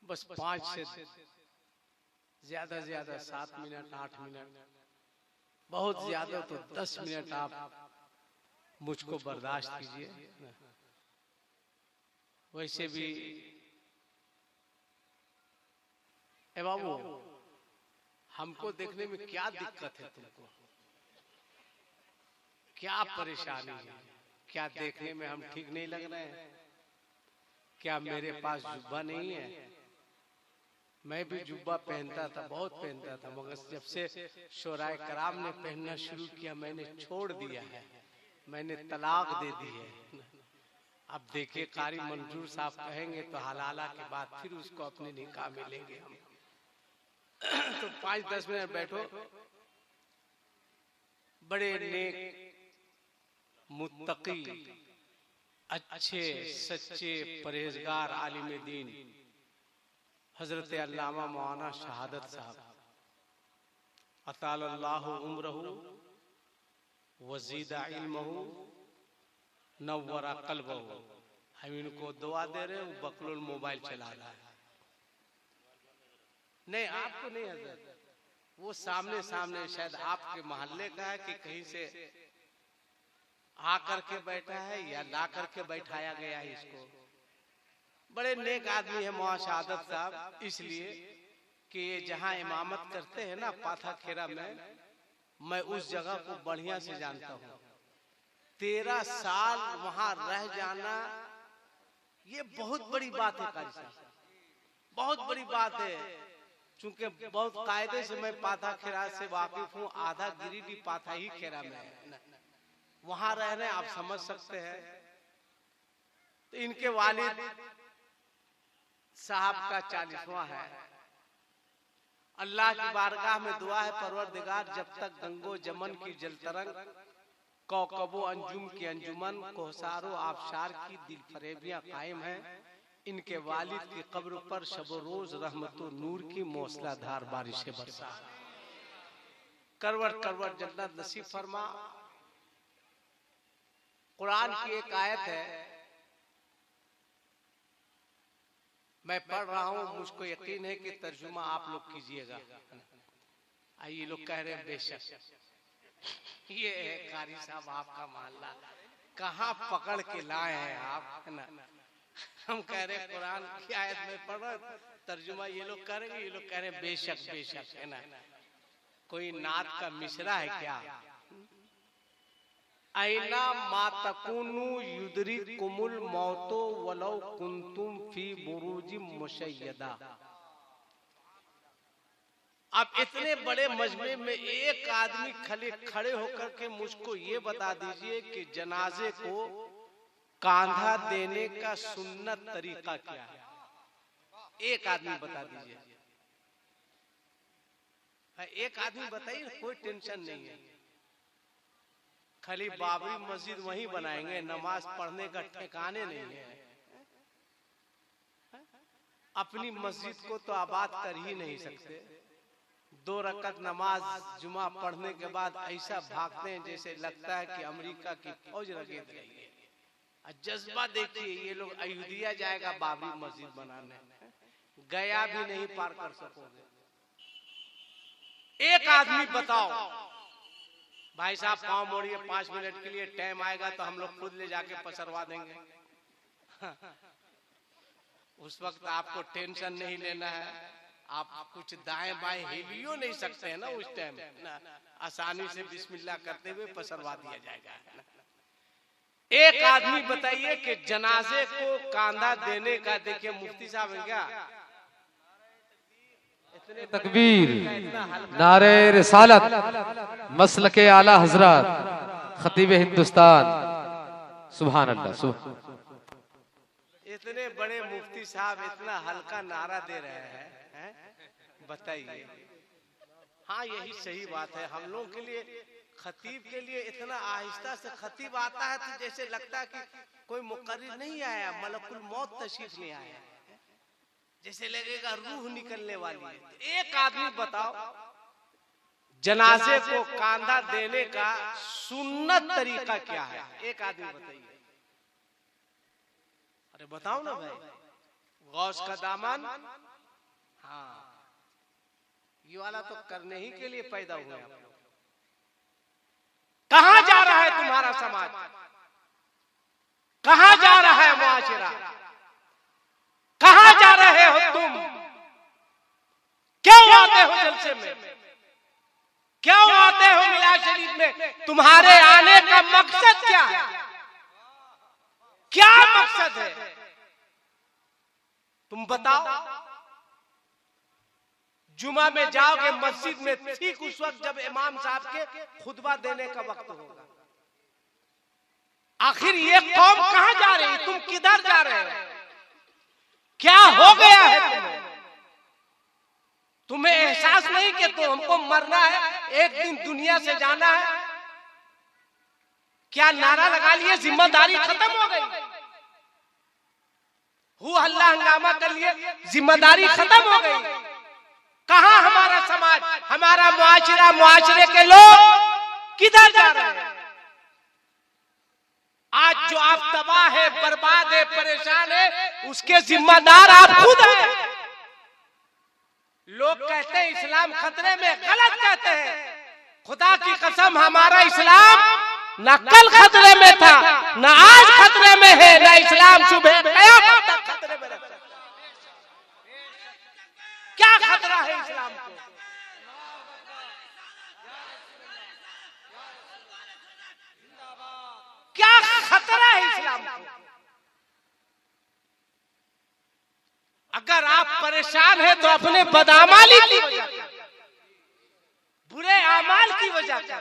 बस 5 से ज्यादा 7 मिनट 8 मिनट, बहुत ज्यादा तो 10 मिनट आप मुझको बर्दाश्त कीजिए। वैसे भी ए बाबू, हमको देखने में क्या दिक्कत है तुमको? क्या परेशानी है? क्या देखने में हम ठीक नहीं लग रहे हैं? क्या मेरे पास जुब्बा नहीं है? मैं भी जुब्बा पहनता था, बहुत पहनता था, मगर जब से शोराए कराम ने पहनना शुरू किया मैंने छोड़ दिया है, मैंने तलाक दे दी है। अब देखिए कारी मंजूर साहब कहेंगे तो हलाला के बाद फिर उसको अपने निकाह में लेंगे हम। तो 5-10 मिनट बैठो। बड़े नेक मुत्तकी अच्छे सच्चे परहेजगार आलिम दीन हजरत अल्लामा मौलाना शहादत साहब अतालल्लाहु उम्रहु वज़ीदा इल्महु नव्वरा क़ल्बहु, हम इनको दुआ दे रहे हैं। वो बकलोल मोबाइल चला रहा है। नहीं, आपको नहीं हजरत, वो सामने शायद आपके मोहल्ले का है कि कहीं से आकर के बैठा है या ला करके बैठाया गया है इसको। बड़े नेक आदमी है मौलाना शहादत साहब, इसलिए कि ये जहाँ इमामत करते हैं ना पाथा खेरा में, मैं उस जगह को बढ़िया से जानता हूँ। 13 साल वहां रह जाना ये बहुत बड़ी बात है कारी साहब, बहुत बड़ी बात है। चूंकि बहुत कायदे से मैं पाथा खेरा से वाकिफ हूँ, आधा गिरिडीह पाथा ही खेरा में है, वहां रह रहे आप समझ सकते हैं। तो इनके वालिद साहब का 40वां है। अल्लाह की बारगाह में दुआ है परवरदिगार जब तक गंगो जमन की जलतरंग कौकबो अंजुम की अंजुमन कोहसारो आबशार की दिल फरेबियां कायम है, इनके वालिद की कब्र पर शबो रोज रहमतो नूर की मौसलाधार बारिशें बरसा, करवट करवट जन्नत नसीब फरमा। कुरान की एक आयत है, मैं पढ़ रहा हूँ, मुझको यकीन है कि तर्जुमा आप लोग कीजिएगा। ये लोग कह रहे हैं बेशक ये है कारी साहब आपका मोहल्ला, कहाँ पकड़ के लाए हैं आप, है ना। हम कह रहे हैं कुरान की आयत में पढ़ रहे, तर्जुमा ये लोग करेंगे, ये लोग कह रहे हैं बेशक बेशक, है ना। कोई नात का मिसरा है क्या? ऐना मातकुनु युदरिकुमुल मौतो वलौ कुंतुम फी बुरूजिम मुशय्यदा। अब इतने बड़े मजमे में एक आदमी खड़े होकर के मुझको ये बता दीजिए कि जनाजे को कांधा देने का सुन्नत तरीका क्या है? एक आदमी बता दीजिए, एक आदमी बताइए, कोई टेंशन नहीं है। खाली बाबरी मस्जिद वहीं बनाएंगे, नमाज पढ़ने का ठिकाने नहीं है। अपनी मस्जिद को तो आबाद कर ही नहीं सकते। 2 रकअत नमाज जुमा पढ़ने के बाद ऐसा भागते हैं जैसे लगता है कि अमेरिका की फौज रगेद रही है। जज्बा देखिए, ये लोग अयोध्या जाएगा बाबरी मस्जिद बनाने, गया भी नहीं पार कर सकोगे। एक आदमी बताओ भाई साहब पाँव मोड़िए 5 मिनट के लिए, टाइम आएगा तो हम लोग खुद ले जाके पसरवा देंगे। उस वक्त आपको टेंशन नहीं लेना है, आप कुछ दाएं बाएं हिलियो नहीं सकते हैं ना उस टाइम, आसानी से बिस्मिल्लाह करते हुए पसरवा दिया जाएगा। एक आदमी बताइए कि जनाजे को कांधा देने का, देखिए मुफ्ती साहब है क्या, तकबीर, नारे रिसालत, मसलके आला हजरत, खतीब हिंदुस्तान, सुभान अल्लाह। इतने बड़े मुफ्ती साहब इतना हल्का नारा दे रहे हैं, बताइए। हाँ यही सही बात है। हम लोग के लिए, खतीब के लिए इतना आहिस्ता से खतीब आता है तो जैसे लगता है कि कोई मुकर्रिर नहीं आया, मलकुल मौत तशरीफ नहीं आया, जैसे लगेगा रूह निकलने वाली है। एक आदमी बताओ जनाजे को कांधा देने का सुन्नत तरीका क्या है? एक आदमी बताइए। अरे बताओ ना भाई। गौस का दामन हाँ, ये वाला तो करने ही के लिए पैदा हुए आप लोग। कहां जा रहा है तुम्हारा समाज, कहां जा रहा है मुआशरा, कहां जा रहे हो तुम, क्यों आते हो जलसे में, क्यों आते हो मिलाद शरीफ में, तुम्हारे आने का मकसद क्या है, क्या मकसद है, तुम बताओ। जुमा में जाओगे मस्जिद में, ठीक उस वक्त जब इमाम साहब के खुतबा देने का वक्त होगा। आखिर ये कौम कहां जा रही है, तुम किधर जा रहे हो, क्या हो गया है तुम्हें, तुम्हें एहसास नहीं कि तो हमको मरना है, एक दिन दुनिया से जाना है। क्या नारा लगा लिए, जिम्मेदारी खत्म हो गई, हु हल्ला हंगामा कर लिए, जिम्मेदारी खत्म हो गई। कहां हमारा समाज, हमारा मुआशरा, मुआशरे के लोग किधर जा रहे हैं। आज जो आप तबाह है, बर्बाद है, परेशान है, उसके जिम्मेदार आप खुद हैं। लोग कहते हैं इस्लाम खतरे में, गलत कहते हैं। खुदा की कसम, हमारा इस्लाम ना कल खतरे में था, ना आज खतरे में है, ना इस्लाम सुबह कयामत तक खतरे में रहता है। क्या खतरा है इस्लाम को, क्या खतरा है इस्लाम को। अगर आप परेशान हैं तो अपने बदआमाली की वजह से, बुरे अमाल की वजह से।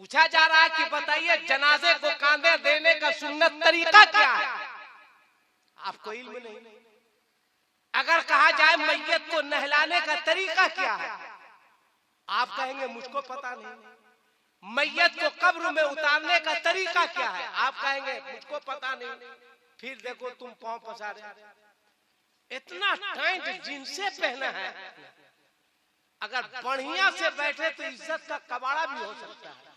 पूछा जा रहा है कि बताइए जनाजे को कांधे देने का सुन्नत तरीका क्या है, आपको इल्म नहीं। अगर कहा जाए मैयत को नहलाने का तरीका क्या है, आप कहेंगे मुझको पता नहीं। मैयत को कब्र में उतारने का तरीका क्या है, आप कहेंगे मुझको पता नहीं। फिर देखो तुम पांव पसारे, इतना टाइट जिनसे पहना है, अगर बढ़िया से बैठे तो इज्जत का कबाड़ा भी हो सकता है।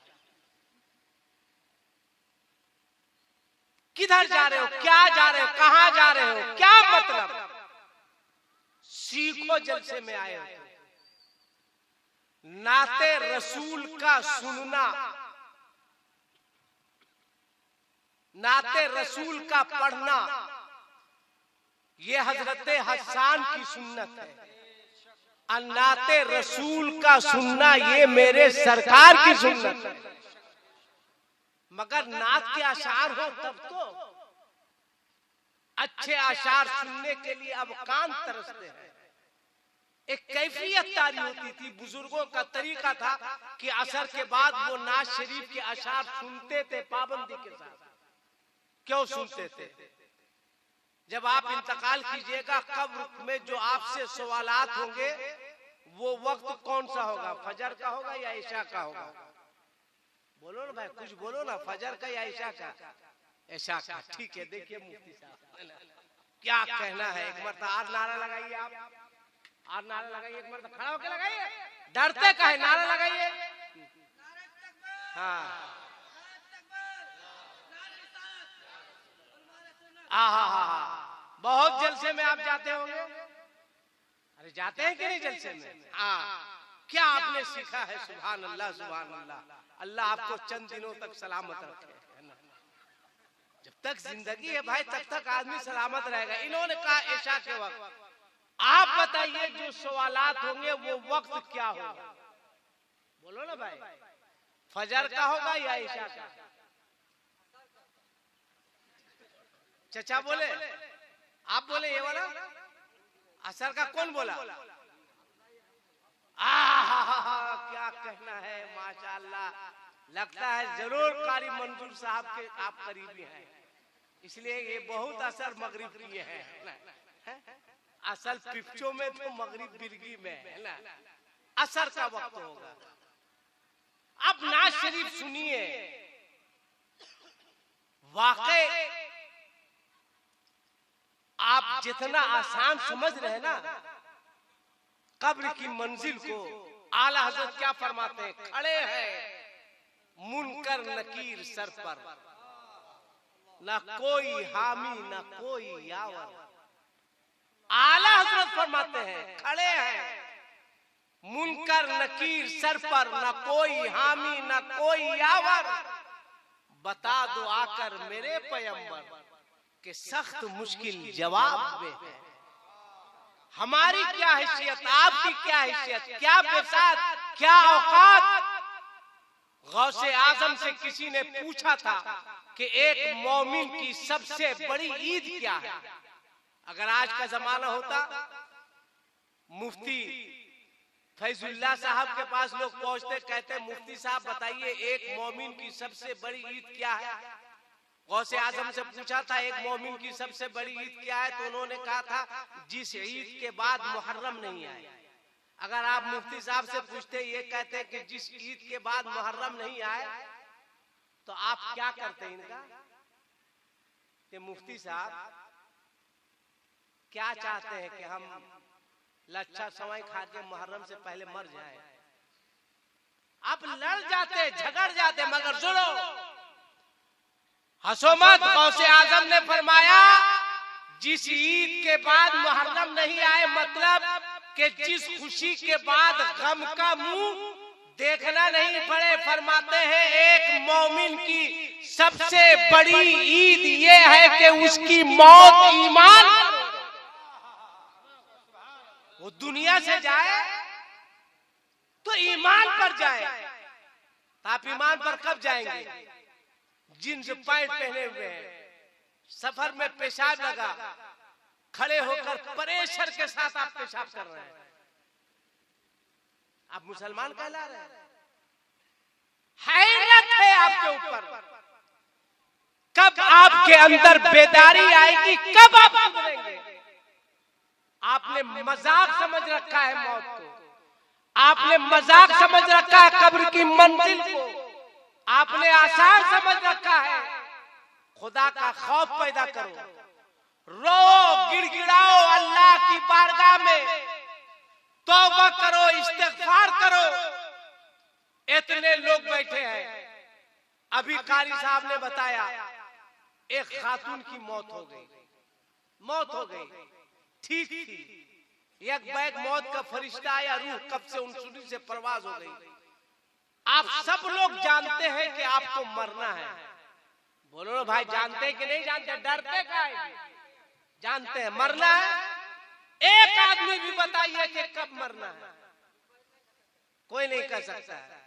किधर जा रहे हो, क्या जा रहे हो, कहां जा रहे हो, क्या मतलब। सीखो जलसे में आए हो, नाते रसूल का सुनना, नाते रसूल का पढ़ना, ये हजरत हसन की सुन्नत है। नाते रसूल का सुनना ये मेरे सरकार की सुन्नत है। मगर नात के अशार हो तब तो, अच्छे अशार सुनने के लिए अब कान तरसते हैं। एक कैफियत तारी होती थी, बुजुर्गों का तरीका था कि असर के बाद वो नाज शरीफ के अशार सुनते थे पाबंदी के साथ। क्यों सुनते थे, जब आप इंतकाल कीजिएगा कब्र में जो आपसे सवालात होंगे वो वक्त कौन सा होगा, फजर का होगा या इशा का होगा। बोलो ना भाई, कुछ बोलो ना, फजर का या इशा का। इशा का, ठीक है। देखिए मुफ्ती साहब क्या कहना है, एक मरतबा आज नारा लगाइए, आप आज नारा लगाइए, एक मरतबा खड़ा होकर लगाइए, डरते का है, नारा लगाइए। हाँ, बहुत जलसे में आप जाते होंगे, अरे जाते हैं कि नहीं जलसे में। हाँ, क्या आपने सीखा है, सुभान अल्लाह सुभान अल्लाह। अल्लाह आपको चंद दिनों तक सलामत रखे, जब तक जिंदगी है भाई तब तक आदमी सलामत रहेगा। इन्होंने कहा ऐशा के वक्त, आप बताइए जो सवालात होंगे वो वक्त क्या होगा, बोलो ना भाई, फजर का होगा या ईशा का। चचा बोले, आप बोले ये वाला, असर का कौन बोला। क्या कहना है, माशाअल्लाह, लगता है जरूर कारी मंजूर साहब के आप करीबी हैं, इसलिए ये बहुत असर मगरिब किए हैं। असल पिपचो में तो मगरिब बिरगी में है ना, असर का वक्त होगा। अब नाज शरीफ सुनिए, वाकई आप जितना आसान समझ रहे हैं ना कब्र की मंजिल को, आला हजरत क्या फरमाते हैं, खड़े हैं मुनकर नकीर सर पर, ना कोई हामी ना कोई यावर। आला फरमाते हैं, खड़े हैं मुनकर नकीर सर पर, न कोई हामी न कोई यावर, बता दो आकर मेरे पैगंबर के सख्त मुश्किल जवाब में है। हमारी क्या हैसियत, आपकी क्या हैसियत, क्या बेसात, क्या औकात। गौसे आजम से किसी ने पूछा था कि एक मोमिन की सबसे बड़ी ईद क्या है। अगर आज का जमाना होता, मुफ्ती फैजुल्लाह साहब के पास लोग पहुंचते, कहते मुफ्ती साहब बताइए एक मोमिन की सबसे बड़ी ईद क्या है। गौसे आजम से पूछा था एक मोमिन की सबसे बड़ी ईद क्या है, तो उन्होंने कहा था जिस ईद के बाद मुहर्रम नहीं आए। अगर आप मुफ्ती साहब से पूछते, ये कहते कि जिस ईद के बाद मुहर्रम नहीं आए, तो आप क्या करते इनका कि मुफ्ती साहब क्या चाहते हैं कि हम लच्छा सवाई खा के मुहर्रम से पहले मर जाए। आप लड़ जाते, झगड़ जाते, मगर सुनो, हंसो मत। गौसे आजम ने फरमाया जिस ईद के बाद मुहर्रम नहीं आए, मतलब कि जिस खुशी के बाद गम का मुंह देखना नहीं पड़े। फरमाते हैं एक मोमिन की सबसे बड़ी ईद ये है कि उसकी मौत ईमान, वो दुनिया से जाए तो ईमान पर जाए। आप ईमान पर कब जाएंगे? जींस पैंट पहने हुए हैं, सफर में पेशाब लगा, खड़े होकर प्रेशर के साथ आप पेशाब कर रहे हैं, आप मुसलमान कहला रहे हैं। हैरत है आपके ऊपर। कब आपके अंदर बेदारी आएगी, कब आप सुधरेंगे? आपने मजाक समझ रखा है मौत को, आपने मजाक समझ रखा है कब्र की मंजिल को, आपने आसान समझ रखा है। खुदा का खौफ पैदा करो, रो गिड़गिड़ाओ अल्लाह की बारगाह में, तौबा करो, इस्तिग़फ़ार करो। इतने लोग बैठे हैं। अभी कारी साहब ने बताया एक खातून की मौत हो गई, मौत हो गई, ठीक थी। एक बैग मौत का फरिश्ता आया, रूह कब से उनसुनी से परवाज हो गई। आप सब लोग जानते हैं कि आपको मरना है। बोलो ना भाई, जानते कि नहीं जानते? डरते का है? जानते हैं मरना है। एक आदमी भी बताइए कि कब मरना है। कोई नहीं कह सकता है,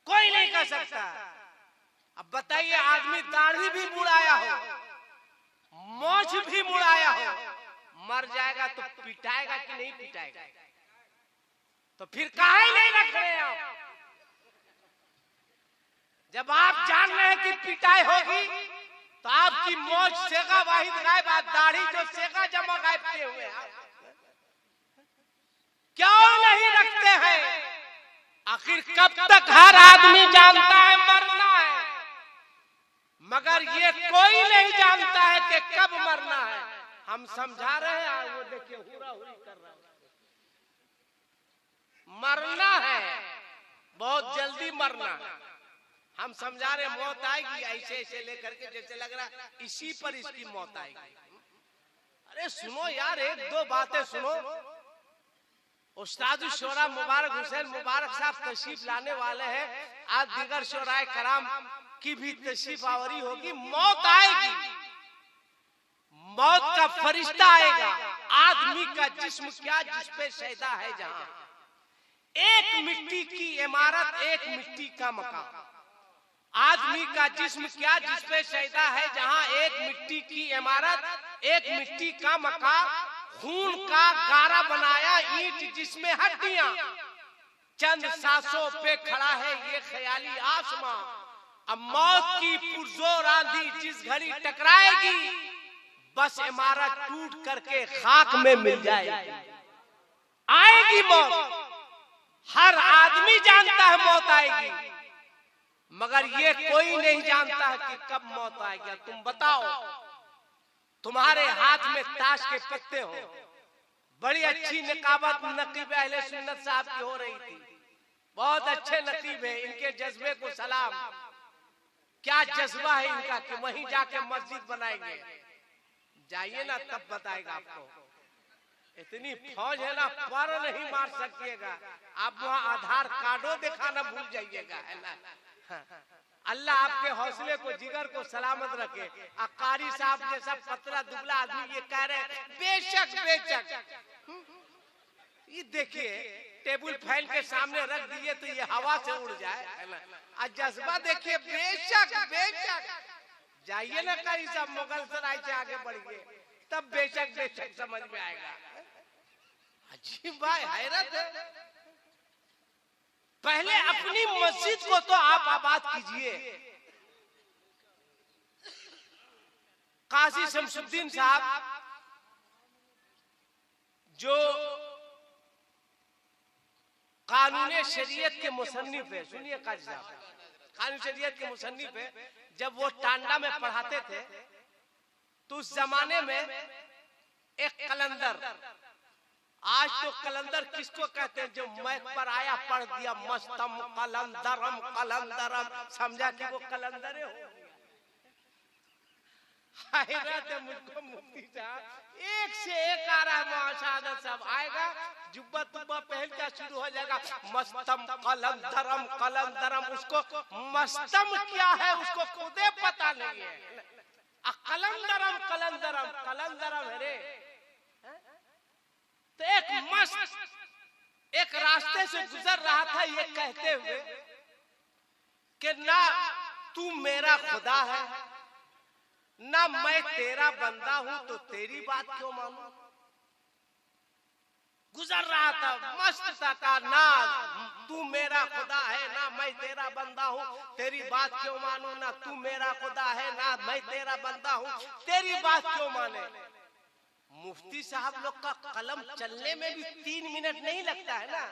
कोई नहीं कह सकता। अब बताइए, आदमी दाढ़ी भी मुड़ाया हो, मोछ भी मुड़ाया हो, मर जाएगा तो पिटाएगा कि नहीं पिटाएगा? तो फिर काहे नहीं रख रहे आप? जब आप जान रहे हैं कि पिटाई होगी, तो आपकी मौज सेगा वाहिद गायब, दाढ़ी जो सेगा जमा गायब किए हुए हैं, क्यों नहीं रखते हैं? आखिर कब तक हर आदमी जानता है मरना है, मगर ये कोई नहीं जानता है कि कब मरना है। हम समझा रहे हैं, वो देखिए हुरा हुरी कर रहा है। मरना है, बहुत जल्दी मरना है। हम समझा रहे मौत आएगी, ऐसे ऐसे लेकर के जैसे लग रहा है इसी पर इसकी मौत आएगी। अरे सुनो यार, एक दो बातें सुनो। उस्ताद शोरा मुबारक हुसैन मुबारक साहब तशरीफ लाने वाले हैं। आज दीगर शोराए कराम की भी तशरीफ आवरी होगी। मौत आएगी, मौत का फरिश्ता आएगा। आदमी का जिस्म क्या जिस पे शैदा है, जहां एक मिट्टी की इमारत, एक मिट्टी का मकान। आदमी का जिस्म क्या जिस पे शैदा है, जहां एक मिट्टी की इमारत, एक मिट्टी का मकान, खून का गारा बनाया ईंट जिसमें हड्डियां, चंद सांसों पे खड़ा है ये ख्याली आसमां। अब मौत की पुरजोर आंधी जिस घड़ी टकराएगी, बस इमारत टूट करके खाक में मिल जाएगी। आएगी मौत, हर आदमी जानता है मौत आएगी, मगर ये कोई नहीं जानता है कि कब मौत आएगी। तुम बताओ, तुम्हारे हाथ में ताश के पत्ते हो, बड़ी अच्छी निकाबत नकीब अहले सुन्नत साहब की हो रही थी, बहुत अच्छे नकीब है, इनके जज्बे को सलाम। क्या जज्बा है इनका कि वहीं जाके मस्जिद बनाएंगे। जाइए ना, तब बताएगा आपको। इतनी फौज है ना, पर नहीं मार सकिएगा आप। वहाँ आधार कार्डो दिखाना भूल जाइएगा, है ना। हाँ। अल्लाह आपके हौसले को, जिगर को सलामत रखे। कारी साहब जैसा पतला दुबला आदमी ये कह रहे बेशक बेशक, ये देखिए टेबल फैन के सामने रख दिए तो ये हवा से उड़ जाए, है ना। और जज्बा देखिए, बेशक बेशक। जाइए ना कहीं सब मुगल सराय से आगे बढ़िए, तब बेशक बेशक समझ में आएगा। अजीब भाई, हैरत है। पहले अपनी मस्जिद को तो आप आबाद कीजिए। काजी शमसुद्दीन साहब जो कानून शरीयत के मुसन्निफ है, सुनिए काजी साहब, कानून शरीयत के मुसन्निफ है। जब वो टांडा में पढ़ाते थे तो उस जमाने में एक कलंदर, आज तो कलंदर किसको कहते हैं, जो मैक पर आया पढ़ दिया मस्तम कलंदरम कलंदरम, समझा कि वो कलंदरे हो। हैरत है मुझको, मुफ्ती साहब एक से एक आ रहा है। महाशहादत साहब आएगा, जुब्बा तुब्बा पहन का शुरू हो जाएगा, मस्तम कलंदरम कलंदरम। उसको मस्तम क्या है उसको खुदे पता नहीं है। कलंदरम कलंदरम कलंदरम है रे। तो एक मस्त एक रास्ते से गुजर रहा था ये कहते हुए कि ना तू मेरा खुदा है ना मैं तेरा बंदा हूं, तो तेरी बात क्यों मानूं। गुजर रहा था, मस्त था, कहा ना तू मेरा खुदा है ना मैं तेरा बंदा हूं, तेरी बात क्यों मानूं। ना तू मेरा खुदा है ना मैं तेरा बंदा हूं, तेरी बात क्यों माने। मुफ्ती साहब लोग का कलम चलने में भी 3 मिनट नहीं लगता है ना,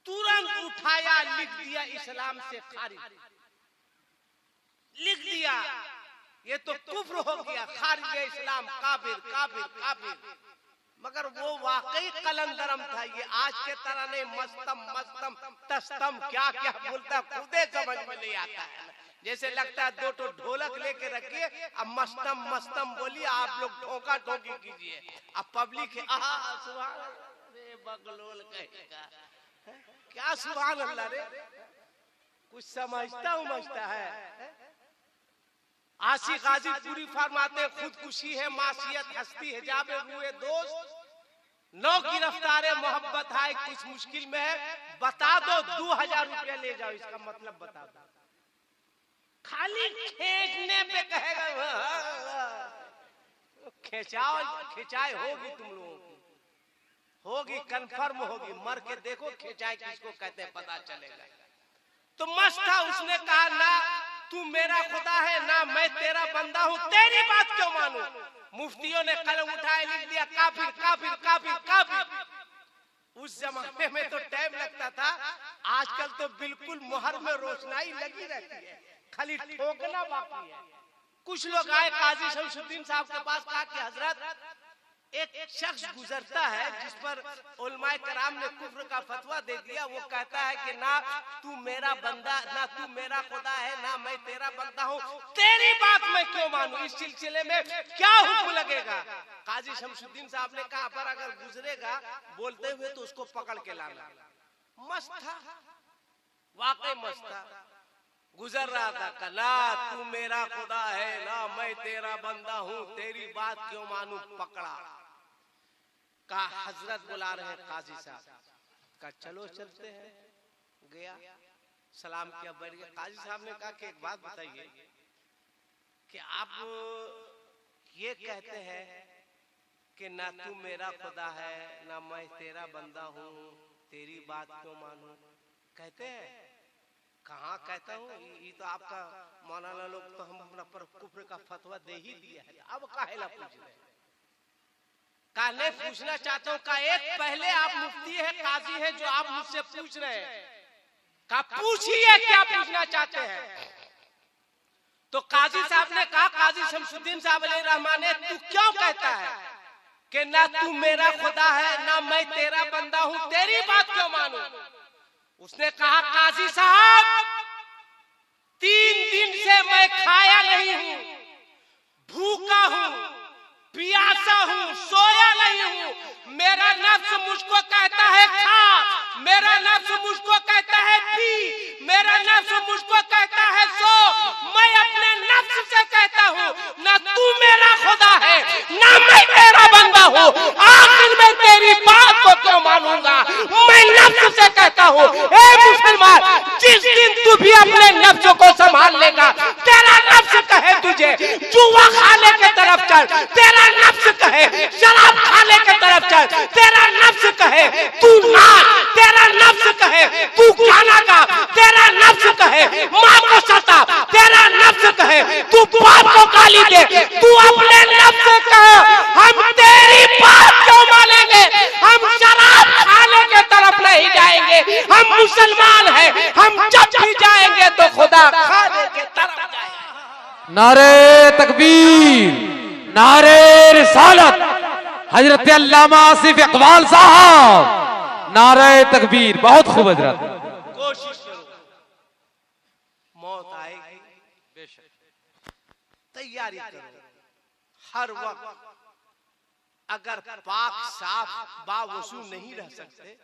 तुरंत उठाया, लिख दिया इस्लाम से खारिज, लिख दिया ये तो कुफ्र हो गया, खारिज इस्लाम, काफिर काफिर काफिर। मगर वो वाकई कलंदरम था, ये आज के तरह नहीं मस्तम मस्तम तस्तम क्या क्या बोलता खुदे समझ में नहीं आता है। जैसे लगता है 2 ढोलक लेके रखिए, अब मस्तम मस्तम बोलिए, आप लोग ठोका ठोकी कीजिए, अब पब्लिक सुभान रे बगलोल कहेगा क्या सुभान अल्लाह रे, कुछ समझता है। आशी गाजी पूरी फरमाते खुदकुशी है मासियत हस्ती हिजाब हुए दोस्त, 9 गिरफ्तारे मोहब्बत है कुछ मुश्किल में है, बता दो 2000 रुपया ले जाओ, इसका मतलब बता दो। खाली खींचने पे कहेगा, खिंचाओ खिंचाई होगी तुम लोगों की, होगी कंफर्म होगी, मर के देखो खिंचाई किसको कहते हैं पता चलेगा। तो मस्त था, उसने कहा ना तू मेरा खुदा है ना मैं तेरा बंदा हूं, तेरी बात क्यों मानूं। मुफ्तियों ने कलम उठाए लिख दिया काफिर काफिर काफिर काफिर। उस जमाने में तो टाइम लगता था, आजकल तो बिल्कुल मोहर में रोशनाई लगी रहती है, खाली ठोकना बाकी है। कुछ लोग आए काजी शमसुद्दीन साहब के पास, कहा कि हजरत एक शख्स गुजरता है जिस पर उलमाए कराम ने कुफ्र का फतवा दे दिया, वो कहता है कि ना तू मेरा बंदा ना तू मेरा खुदा है ना मैं तेरा बंदा हूँ, तेरी बात मैं क्यों मानूं, इस सिलसिले में क्या हुक्म लगेगा। काजी शमसुद्दीन साहब ने कहा पर अगर गुजरेगा बोलते हुए तो उसको पकड़ के लाना। मस्त था, वाकई मस्त था, गुजर रहा था, ना तू मेरा खुदा है ना मैं तेरा बंदा हूँ, तेरी बात क्यों मानूं, पकड़ा। का हजरत बुला रहे काजी साहब, का चलो चलते हैं, गया सलाम किया बैठ गया। काजी साहब ने कहा कि एक बात बताइए कि आप ये कहते हैं कि ना तू मेरा खुदा है ना मैं तेरा बंदा हूँ, तेरी बात क्यों मानूं, कहते हैं। कहाँ कहता हूँ, ये तो आपका मौलाना लोग तो हम अपना पर कुफ्र का फतवा दे ही दिया है, अब काहेला पूछ रहे हैं। काहे पूछना चाहता हूँ, का एक पहले आप मुफ्ती है काजी है जो आप मुझसे पूछ रहे हैं, का पूछिए क्या पूछना चाहते हैं। तो काजी साहब ने कहा, काजी शमसुद्दीन साहब अलैहिर्रहमान ने, तू क्यों कहता है कि ना तू मेरा खुदा है ना मैं तेरा बंदा हूँ, तेरी बात क्यों मानूं। उसने कहा काजी साहब 3 दिन से मैं खाया नहीं हूं, भूखा हूं, प्यासा हूं, सोया नहीं हूं, नफ्स मुझको कहता है खा, मेरा नफ्स मुझको कहता है पी, मेरा नफ्स मुझको कहता है सो। मैं अपने नफ्स से कहता हूँ ना तू मेरा खुदा है ना मैं तेरा बंदा हूँ, आखिर में तेरी बात को क्यों मानूंगा। मैं नफ्स से कहता हूँ ए मुसलमान, जिस दिन तू भी अपने नफ्स को संभाल लेगा, तेरा नफ्स कहे तुझे जुआ खाने के तरफ चल, तेरा नफ्स कहे शराब खाने के तरफ चल, तेरा नफ्स कहे तू नाच, तेरा नफ्स कहे तू गाना गा, तेरा नफ्स कहे माँ को सता, तेरा नफ्स कहे तू बाप को गाली दे, तू अपने नफ्स से कहे हम तेरी बात क्यों मानेंगे, हम शराब खाने के तरफ नहीं जाएंगे, हम मुसलमान हैं, हम जब भी जाएंगे तो खुदा खाने के तरफ जाएंगे। नारे तकबीर, नारे रिसालत, हजरत अल्लामा आसिफ इकबाल साहब, नारे तकबीर। बहुत खूब हजरत। कोशिश करो, मौत आएगी बेशक, तैयारी करो हर वक्त। अगर पाक साफ बावजू नहीं रह सकते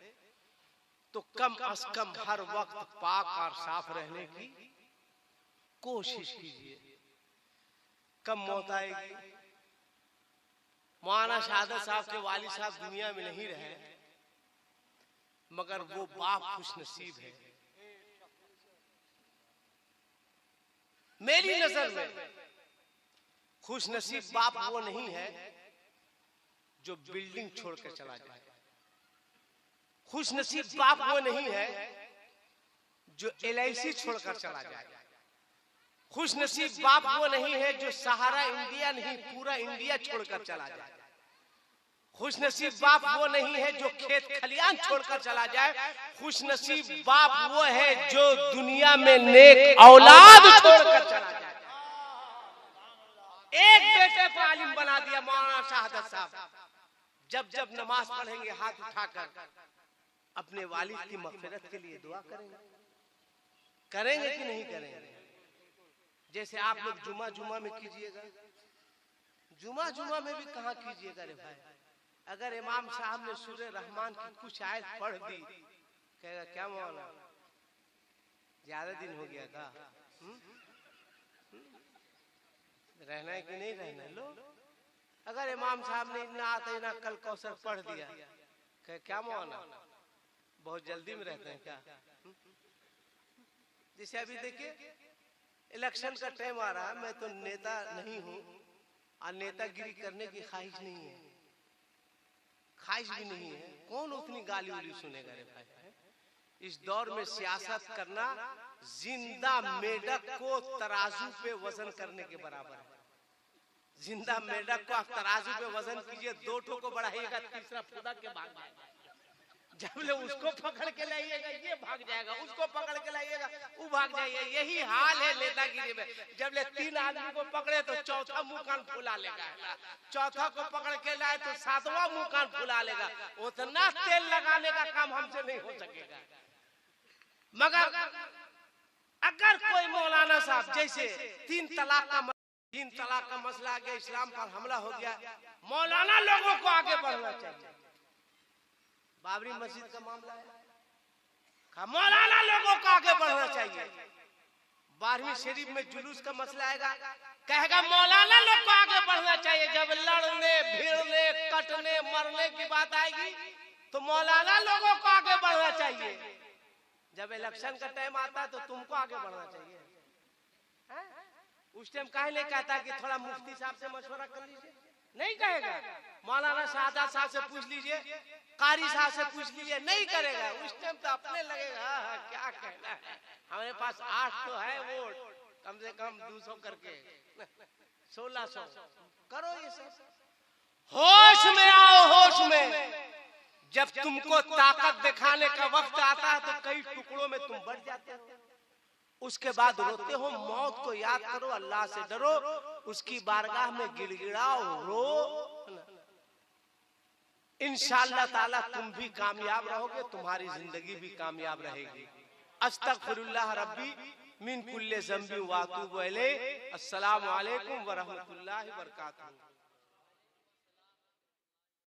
तो कम अज कम हर वक्त पाक और साफ रहने की कोशिश कीजिए। कब मौत आएगी। मौलाना शहादत साहब के वालिद साहब दुनिया में नहीं रहे, मगर वो बाप खुश नसीब है। मेरी नजर में खुश नसीब बाप वो नहीं है जो बिल्डिंग छोड़कर चला जाए। खुश नसीब बाप वो नहीं है जो LIC छोड़कर चला जाए। खुश नसीब बाप वो नहीं है जो सहारा इंडिया नहीं पूरा इंडिया छोड़कर चला जाए। खुश नसीब बाप वो नहीं है जो खेत खलियान छोड़कर चला जाए। खुश नसीब बाप वो है जो दुनिया में नेक औलाद छोड़कर चला जाए। एक बेटे को आलिम बना दिया मौलाना शहादत साहब। जब जब नमाज पढ़ेंगे हाथ उठाकर अपने वालिद की मग़फ़िरत के लिए दुआ करेंगे। करेंगे कि नहीं करेंगे? जैसे आप लोग जुमा में कीजिएगा, जुमा में भी कहाँ कीजिएगा रे भाई। अगर इमाम साहब ने सूरह रहमान की कुछ आयत पढ़ दी, कहेगा क्या मौलाना ज्यादा दिन हो गया था, रहना है कि नहीं रहना है लो। अगर इमाम साहब ने इन्ना आते ना कल कौसर पढ़ दिया, कहे क्या मौलाना बहुत जल्दी में रहते हैं क्या। जैसे अभी देखिए इलेक्शन का टाइम आ रहा है, मैं तो नेता नहीं हूँ और नेतागिरी करने की ख्वाहिश नहीं है, ख्वाहिश भी नहीं है। कौन उतनी गाली उली सुनेगा रे भाई। इस दौर में सियासत करना जिंदा मेढक को तराजू पे वजन करने के बराबर है। जिंदा मेढक को आप तराजू पे वजन कीजिए, 2 ठो को बढ़ाइएगा, तीसरा खुदा के भाग जाएगा। जब ले उसको पकड़ के लाइएगा ये भाग जाएगा, उसको पकड़ के लाइएगा वो भाग जाएगा। यही हाल है नेतागिरी में। जब ले 3 आदमी को पकड़े तो चौथा मुंह कान फुला लेगा, चौथा को पकड़ के लाए तो 7वां मुंह कान फुला लेगा। उतना तेल लगाने का काम हमसे नहीं हो सकेगा। मगर अगर कोई मौलाना साहब जैसे 3 तलाक का मसला आ गया, इस्लाम पर हमला हो गया, मौलाना लोगों को आगे बढ़ना चाहिए। बाबरी मस्जिद का मामला है, मौलाना लोगों को आगे बढ़ना चाहिए। 12वीं शरीफ में जुलूस का मसला आएगा, कहेगा मौलाना लोग को आगे बढ़ना चाहिए। जब लड़ने भिड़ने कटने मरने की बात आएगी तो मौलाना लोगों को आगे बढ़ना चाहिए। जब इलेक्शन का टाइम आता है तो तुमको आगे बढ़ना चाहिए। उस टाइम काहे नहीं कहता कि थोड़ा मुफ्ती साहब से मशवरा कर लीजिए, नहीं कहेगा। मौलाना शहादत साहब से पूछ लीजिए, कारी साहब से पूछ लीजिए, नहीं करेगा। उस टाइम तो अपने लगेगा क्या कहना है, हमारे पास 8 तो है वोट, कम से कम 200 करके 1600 करो ये सब। होश में आओ, होश में। जब तुमको ताकत दिखाने का वक्त आता है तो कई टुकड़ों में तुम बढ़ जाते हो। उसके बाद रोते हो, मौत को याद करो, अल्लाह से डरो, उसकी बारगाह में गिड़गिड़ाओ, रो। इंशाअल्लाह ताला तुम भी कामयाब रहोगे, तुम्हारी जिंदगी भी कामयाब रहेगी। अस्तगफिरुल्लाह रब्बी मिन कुल्ले ज़ंबी व अतूबु इलैह। अस्सलामु अलैकुम व रहमतुल्लाहि व बरकातहू।